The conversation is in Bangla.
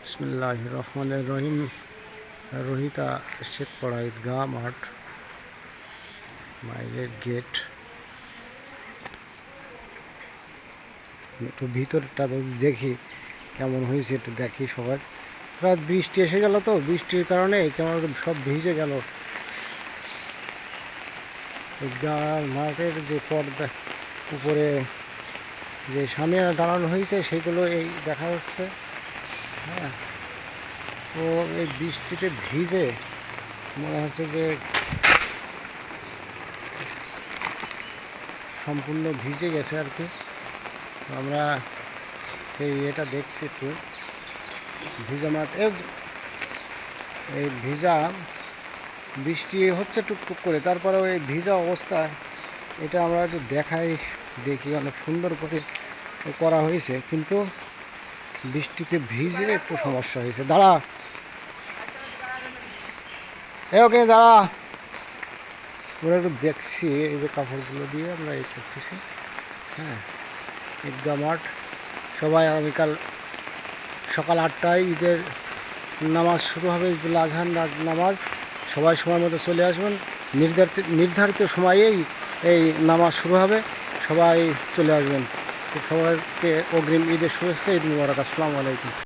বিসমিল্লাহির রহমানির রহিম। রোহিতা শেখপাড়া ঈদগাহ মাঠ, মাইলের গেট। একটু ভিতরটা দেখি কেমন হয়েছে, একটু দেখি সবাই। রাত বৃষ্টি এসে গেল, তো বৃষ্টির কারণে কেমন সব ভিজে গেল। ঈদগাহ মাঠের যে পর্দা উপরে যে সামিয়ানা দাঁড়ানো হয়েছে সেগুলো এই দেখা যাচ্ছে। হ্যাঁ, তো এই বৃষ্টিতে ভিজে মনে হচ্ছে যে সম্পূর্ণ ভিজে গেছে আর কি। আমরা এটা দেখছি একটু ভিজা মাঠ, এই ভিজা বৃষ্টি হচ্ছে টুকটুক করে, তারপরেও এই ভিজা অবস্থা এটা আমরা একটু দেখাই, দেখি অনেক সুন্দর করে করা হয়েছে, কিন্তু বৃষ্টিতে ভিজে একটু সমস্যা হয়েছে। দাঁড়া, ওকে দাঁড়া, আমরা একটু দেখছি এই যে কাপড়গুলো দিয়ে আমরা এই করতেছি। হ্যাঁ, ঈদগাহ মাঠ, সবাই আগামীকাল সকাল 8টায় ঈদের নামাজ শুরু হবে, ঈদুল আজহার নামাজ। সবাই সময় মতো চলে আসবেন, নির্ধারিত সময়েই এই নামাজ শুরু হবে, সবাই চলে আসবেন। সবাইকে অগ্রিম ঈদের শুভেচ্ছা, ঈদ মুবারক, আসসালামু আলাইকুম।